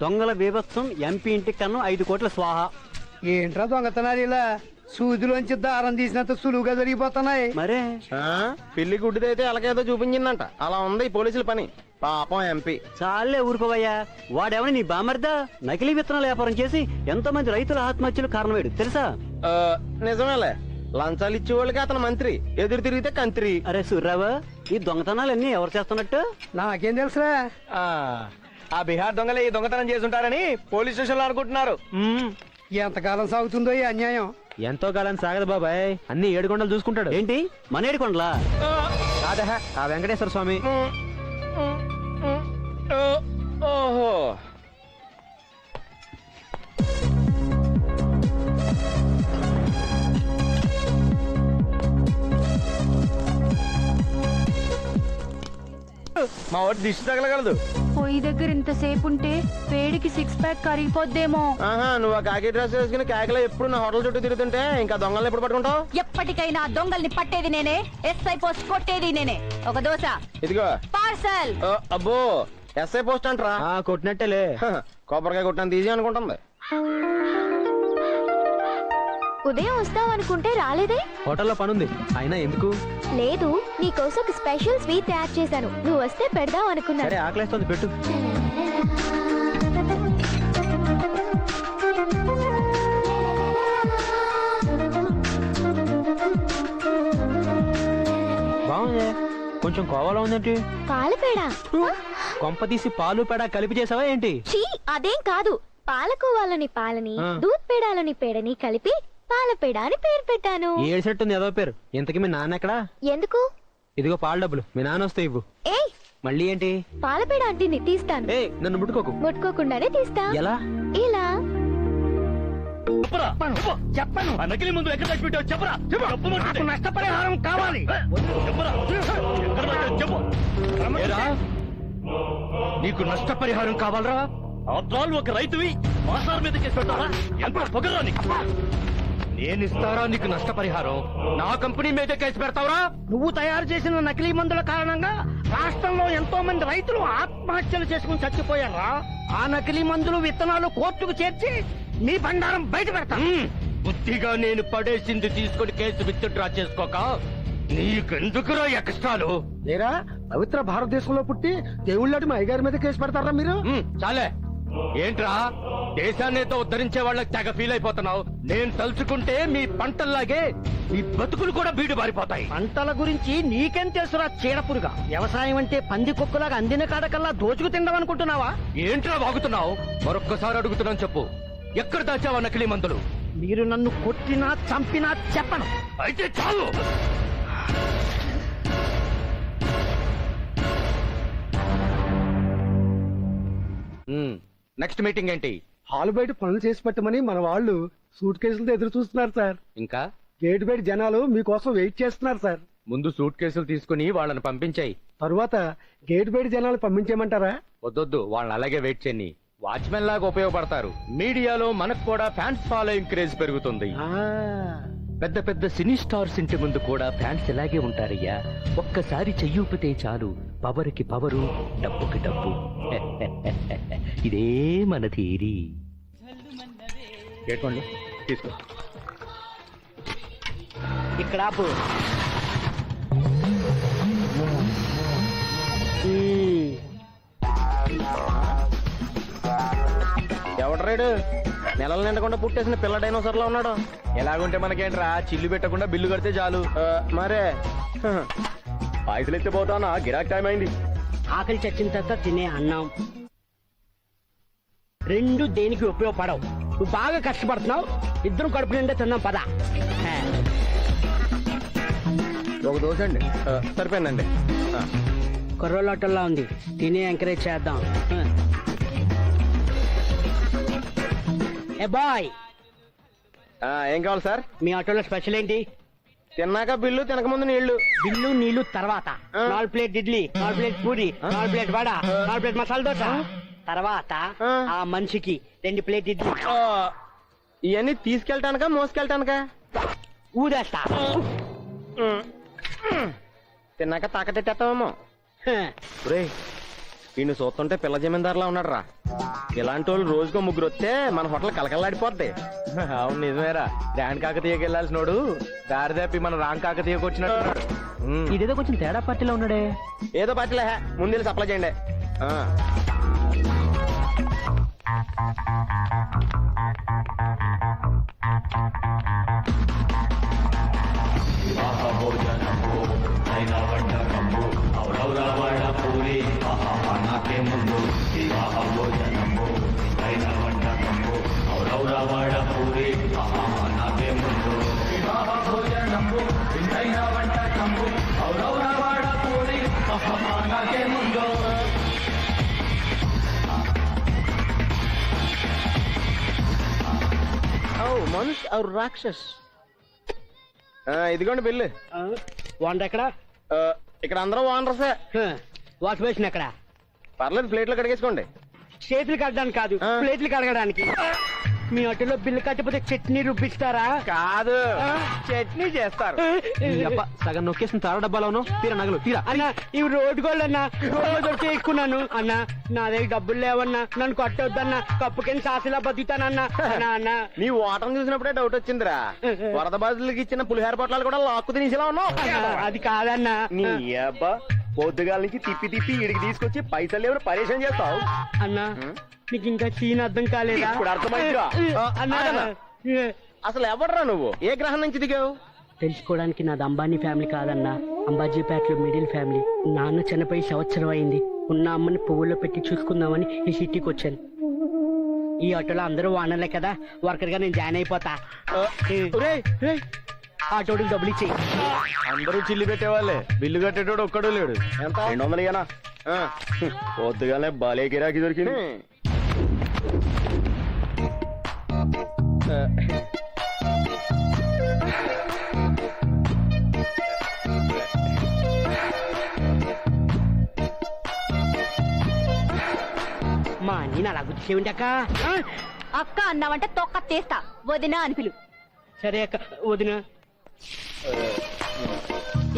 దొంగల బీభత్సం ఎంపీ ఇంటికి కన్నా 5 కోట్ల స్వాహ. ఏంట్రా దొంగతనాలు ఇలా సూదిలోంచి దారం తీసినంత సులువుగా జరిగిపోతున్నాయి. మరే పిల్లి గుడ్డిదైతే ఎలాగేదో చూపించిందంట. అలా ఉంది ఈ పోలీసుల పని. పాపం ఎంపీ. చాలే ఊరుకోవయ్యా. వాడేమని నీ బామర్దా? నకిలీ విత్తనాల వ్యాపారం చేసి ఎంతో మంది రైతుల ఆత్మహత్యలు కారణమేడు తెలుసా? నిజమేలే, లంచాలు ఇచ్చే వాళ్ళకి అతను మంత్రి, ఎదురు తిరిగితే కంత్రి. అరే సూర్రావు, ఈ దొంగతనాలన్నీ ఎవరు చేస్తున్నట్టు? నాకేం తెలుసురా? ఆ బీహార్ దొంగలే ఈ దొంగతనం చేసుంటారని పోలీస్ స్టేషన్ లో అనుకుంటున్నారు. ఎంతకాలం సాగుతుందో ఈ అన్యాయం. ఎంతో కాలం సాగదు బాబాయ్, అన్ని 7 కొండలు చూసుకుంటాడు. ఏంటి మన ఏడుకొండలా? కాదా ఆ వెంకటేశ్వర స్వామి. ఓహో, మా వాడు దిష్టి తగలగలదు. పొయ్యి దగ్గర ఇంతసేపు ఉంటే వేడికి 6 ప్యాక్ కరిగిపోద్దేమో. ఆహా, నువ్వు ఆ కాకి డ్రెస్ వేసుకుని కాకిలో ఎప్పుడు నా హోటల్ చుట్టూ తిరుగుతుంటే ఇంకా దొంగల్ని ఎప్పుడు పట్టుకుంటావు? ఎప్పటికైనా దొంగల్ని పట్టేది నేనే, ఎస్ఐ పోస్ట్ కొట్టేది నేనే. ఒక దోశ ఇదిగో పార్సల్. అబ్బో, ఎస్ఐ పోస్ట్ అంటరా? కొట్టినట్టేలే. కొబ్బరికాయ కొట్టినంత ఈజీ అనుకుంటుంది. ఉదయం వస్తావనుకుంటే రాలేదే? హోటల్లో పనుంది. అయినా ఎందుకు? లేదు, నీకోసం ఒక స్పెషల్ స్వీట్ తయారు చేశాను. నువ్వు వస్తే పెడదాం అనుకున్నా. సరే, ఆకలేస్తుంది, పెట్టు. బాగుంది. కొంచెం కోవాలో ఉందేంటి? పాలపేడ. కొంప తీసి పాలు పేడ కలిపి చేసావా ఏంటి? చీ, అదేం కాదు. పాలకోవాలని పాలని, ఆ. దూద్ పేడాలని పేడని కలిపి పాలపేడ అని పేరు పెట్టాను. ఏడ్చెట్టుంది ఏదో పేరు. ఇంతకీ మీ నాన్న ఎక్కడా? ఎందుకు? ఇదిగో పాల డబ్బులు, మీ నాన్న వస్తే ఇవ్వు. ఏయ్, మళ్ళీ ఏంటి? పాలపేడ అంటే తీస్తాను. ఏ నన్ను ముట్టుకోకు. ముట్టుకోకుండానే తీస్తా. ఎలా? ఇలా. చెప్పను. నకిలీ ముందు ఎక్కడ తెచ్చి పెట్టావు చెప్పరా? నాకు నష్టపరిహారం కావాలి. చెప్పు. ఏరా, నీకు నష్టపరిహారం కావాలరా? ఆత్రాలు ఒక రైతువి మాసాల మీద కేసు పెట్టారా? ఎంత పొగరా నీకు? నేను ఇస్తారా నీకు నష్టపరిహారం? నా కంపెనీ మీద కేసు పెడతావరా? నువ్వు తయారు చేసిన నకిలీ మందుల కారణంగా రాష్ట్రంలో ఎంతో మంది రైతులు ఆత్మహత్యలు చేసుకుని చచ్చిపోయారా? ఆ నకిలీ మందులు విత్తనాలు కోర్టుకు చేర్చి నీ బండారం బయట పెడతా. బుద్ధిగా నేను పడేసింది తీసుకొని కేసు విత్డ్రా చేసుకోక నీకెందుకురా ఎక్స్ట్రాలు? లేరా, పవిత్ర భారతదేశంలో పుట్టి దేవుళ్ళటి మా అయ్యగారి మీద కేసు పెడతారా మీరు? చాలే. ఏంట్రా, దేశాన్నేతో ఉద్ధరించే వాళ్ళకి తెగ ఫీల్ అయిపోతున్నావు. నేను తలుచుకుంటే మీ పంటల్లాగే మీ బతుకులు కూడా బీడు బారిపోతాయి. పంటల గురించి నీకేం తెలుసురా చీడపురుగా? వ్యవసాయం అంటే పంది కుక్కలాగా అందిన కాడకల్లా దోచుకు తిందాం అనుకుంటున్నావా? ఏంట్రా వాగుతున్నావు? మరొక్కసారి అడుగుతున్నాను, చెప్పు. ఎక్కడ దాచావా నకిలీ మందులు? మీరు నన్ను కొట్టినా చంపినా చెప్పను. అయితే చాలు. నెక్స్ట్ మీటింగ్ ఏంటి? హాలు బయట పనులు చేసి పెట్టమని మన వాళ్ళు సూట్ కేసులతో ఎదురు చూస్తున్నారు సార్. ఇంకా గేట్ బయట జనాలు మీకోసం వెయిట్ చేస్తున్నారు సార్. ముందు సూట్ కేసులు తీసుకుని వాళ్ళని పంపించాయి. తరువాత గేట్ బయట జనాలు పంపించేయమంటారా? వద్దొద్దు, వాళ్ళని అలాగే వెయిట్ చేయని. వాచ్మెన్ లాగా ఉపయోగపడతారు. మీడియాలో మనకు కూడా ఫ్యాన్స్ ఫాలోయింగ్ క్రేజ్ పెరుగుతుంది. పెద్ద పెద్ద సినీ స్టార్స్ ఇంటి ముందు కూడా ఫ్యాన్స్ ఇలాగే ఉంటారయ్యా. ఒక్కసారి చెయ్యూపితే చాలు, పవర్ కి పవరు, డబ్బుకి డబ్బు. ఇదే మన థియరీ. కేటండి, తీసుకో. ఇక్కడ ఆపు. ఎవడ్రాడు? నెలలు నిండకుండా పుట్టేసిన పిల్ల డైనోసర్ లో ఉన్నాడు. ఎలాగుంటే మనకేంట్రా, చిల్లు పెట్టకుండా బిల్లు కడితే చాలు. మరే పైసలు ఎత్తి పోతానా? గిరాక్ టైం అయింది. ఆకలి చచ్చిన తర్వాత తినే అన్నం రెండు దేనికి ఉపయోగపడవు. నువ్వు బాగా కష్టపడుతున్నావు, ఇద్దరు కడుపు నిండా తిన్నాం పద. ఒక దోశ అండి. సరిపోయిందండి. కుర్రోళ్ళ ఉంది, తినే ఎంకరేజ్ చేద్దాం. ఏ బాయ్, ఏం కావాలి సార్? మీ ఆటోలో స్పెషల్ ఏంటి? తిన్నాక బిల్లు, తినక ముందు నీళ్లు. బిల్లు నీళ్లు తర్వాత 4 plate idli, 4 plate puri, 4 plate vada, 4 plate masala dosa. తర్వాత ఆ మనిషికి 2 ప్లేట్ ఇడ్లీ. ఇవన్నీ తీసుకెళ్ళటానికా మోసుకెళ్ళటానికా? ఊదేస్తా. తిన్నాక తాకతెట్టేస్తామేమో. వీడిని చూస్తుంటే పిల్ల జమీందారులా ఉన్నాడు రా. ఇలాంటి వాళ్ళు రోజుకో ముగ్గురు వస్తే మన హోటల్ కలకల్లాడిపోద్ది. అవును నిజమేరా. డాన్ కాకతీయకి వెళ్ళాల్సినోడు దారి తప్పి మన రాంగ్ కాకతీయకి వచ్చినట్టున్నాడు. ఇదేదో కొంచెం తేడా పార్టీలో ఉన్నాడే. ఏదో పార్టీలే ముందు వెళ్ళి సప్లై చేయండి. మనుష్ ఔర్ రాక్షస్. ఇదిగోండి బిల్లు. వంట ఎక్కడ? ఇక్కడ అందరూ ఓనర్సే. వాష్ బేసిన్ ఎక్కడ? పర్లేదు ప్లేట్లో కడిగేసుకోండి. చేతులు కడడానికి కాదు, ప్లేట్లు కడగడానికి. మీ హోటల్లో బిల్లు కట్టకపోతే చట్నీ రుబ్బిస్తారా? కాదు, చట్నీ చేస్తారు. సగం నొక్కేసిన తార డబ్బాలోను తీరా నగలు తీరా. అన్న ఇవి రోడ్డు గోళ్ళు అన్న, రోడ్డు చేసుకున్నాను అన్న. నా దగ్గర డబ్బులు లేవన్నా, నన్ను కొట్టొద్దన్నా. కప్పు కింద సాసిలా బతుకుతానన్నా. అన్న నీ ఓటం చూసినప్పుడే డౌట్ వచ్చిందిరా. వరద బాధితులకి ఇచ్చిన పులిహార పొట్లాలు కూడా లాక్కు తినేసేలా ఉన్నావు. అది కాదన్నా. నీ అబ్బా పొద్దుగాల నుంచి తిప్పి తిప్పి ఇడికి తీసుకొచ్చి పైసలు ఎవరు పరేషాన్ చేస్తావు అన్నా. నీకు ఇంకా సీన్ అర్థం కాలేదా? ఇప్పుడు అర్థమైందిగా. అన్నా అసలు ఎవడరా నువ్వు? ఏ గ్రహం నుంచి దిగావు? తెలుసుకోవడానికి నాది అంబానీ ఫ్యామిలీ కాదన్నా, అంబాజీపేటలో మిడిల్ ఫ్యామిలీ. నాన్న చనిపోయి సంవత్సరం అయింది. ఉన్న అమ్మని పువ్వుల్లో పెట్టి చూసుకుందామని ఈ సిటీకి వచ్చాను. ఈ ఆటోలో అందరూ వానలే కదా, వర్కర్ గా నేను జాయిన్ అయిపోతా. ఆటోడికి డబ్బులు ఇచ్చేయి. అందరూ చిల్లి పెట్టేవాళ్ళే, బిల్లు కట్టేటోడు ఒక్కడూ లేడు. ఎంత? 200 ఇయ్యనా? పొద్దుగానే బాలే గిరాకీ దొరికింది. మా అన్ని అలా గుర్తిసేయండి అక్క. అక్క అన్నావంటే తొక్క తీస్తా. వదినా అని పిలు. సరే అక్క. వదిన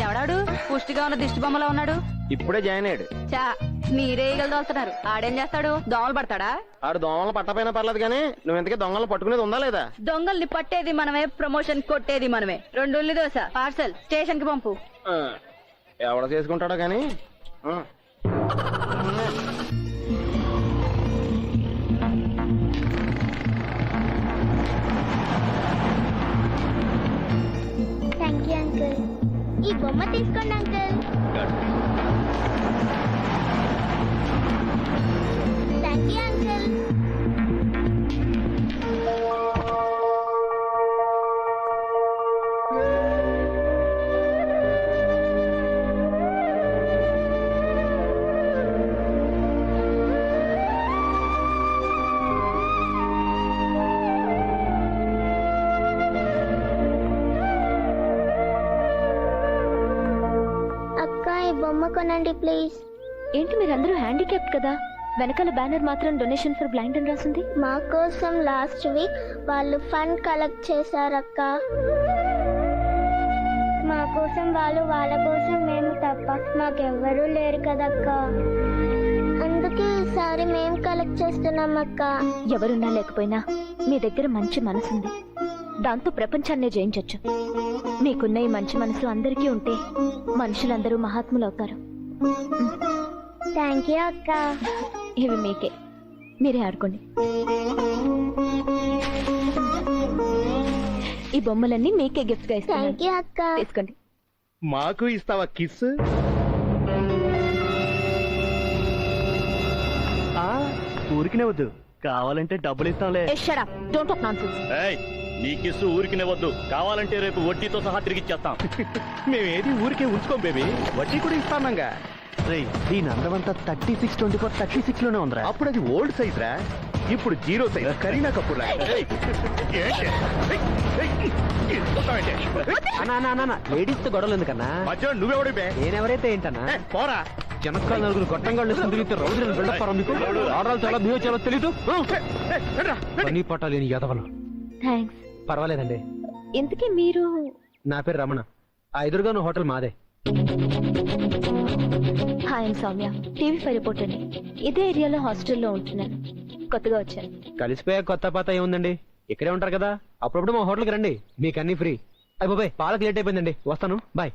ఎవడాడు పుష్టిగా ఉన్న దిష్టి బొమ్మలో ఉన్నాడు? ఇప్పుడే జాయిన్ అయ్యాడు. చా మీరే ఈగలు దోలుతున్నారు. ఆడేం చేస్తాడు? దోమలు పడతాడా? ఆడు దొంగలు పట్టపోయినా పర్లేదు కానీ నువ్వు ఇంతకీ దొంగలు పట్టుకునేది ఉందా లేదా? దొంగల్ని పట్టేది మనమే, ప్రమోషన్ కొట్టేది మనమే. 2 ఉల్లి దోశ పార్సల్ స్టేషన్ కి పంపు. ఎవడ చేసుకుంటాడో కానీ. Thank you uncle. ఈ బొమ్మ తీసుకోండి అంకుల్. Thank you uncle. బొమ్మ కొనండి ప్లీజ్. ఏంటి మీరందరూ హ్యాండిక్యాప్డ్ కదా? వెనకాల బ్యానర్ మాత్రం డొనేషన్ ఫర్ బ్లైండ్ అని రాసింది. మా కోసం లాస్ట్ వీక్ వాళ్ళు ఫండ్ కలెక్ట్ చేశారక్క. మా కోసం వాళ్ళు, వాళ్ళ కోసం మేము తప్ప మాకెవ్వరూ లేరు కదక్క. అందుకే ఈసారి మేము కలెక్ట్ చేస్తున్నాం అక్క. ఎవరున్నా లేకపోయినా మీ దగ్గర మంచి మనసుంది. దాంతో ప్రపంచాన్నే జయించొచ్చు. మీకున్న ఈ మంచి మనసు అందరికీ ఉంటే మనుషులందరూ మహాత్ములు అవుతారు. థ్యాంక్ యూ అక్క. ఇవి మీకే, మీరే ఆడుకోండి. ఈ బొమ్మలన్నీ మీకే గిఫ్ట్ గా ఇస్తాను. థ్యాంక్ యూ అక్క. తీసుకోండి. మాకు ఇస్తావా కిస్? ఊరికినే వద్దు, కావాలంటే డబ్బులు ఇస్తాంలే. Shut up, don't talk nonsense. నీ కిస్సు ఊరికినే వద్దు, కావాలంటే రేపు వడ్డీతో సహా తిరిగి ఇచ్చేస్తాం. మేమేది ఊరికే ఉంచుకోం బేబీ, వడ్డీ కూడా ఇస్తానంగా. దీని అందమంతా 36-24 36 లోనే ఉందిరా. అప్పుడు అది ఓల్డ్ సైజ్ రా, ఇప్పుడు 0 సైజ్. కరీనా కపూర్ రా. లేడీస్ తో గొడవలు ఎందుకన్నా? మధ్య నువ్వెవడి బే? నేనెవరైతే ఏంటన్నా? పోరా. జనకాల నలుగురు గొట్టంగాళ్ళు తిరిగితే రౌద్రులు వెళ్ళపారా మీకు? ఆడవాళ్ళు చాలా బిహేవ్ చాలా తెలీదు. పని పట్టాలేని యాదవలు. థ్యాంక్స్. పర్వాలేదండి. ఇంతకీ మీరు? నా పేరు రమణ. ఆ ఎదురుగా హోటల్ మాదే. హాయ్ ఐమ్ సౌమ్య, టీవీ5 రిపోర్టర్ని. ఇదే ఏరియాలో హాస్టల్లో ఉంటున్నాను. కొత్తగా వచ్చాను. కలిసిపోయే కొత్త పాత ఏముందండి, ఇక్కడే ఉంటారు కదా, అప్పుడప్పుడు మా హోటల్కి రండి, మీకు అన్ని ఫ్రీ. అయిపోయి పాలకు లేట్ అయిపోయిందండి, వస్తాను, బాయ్.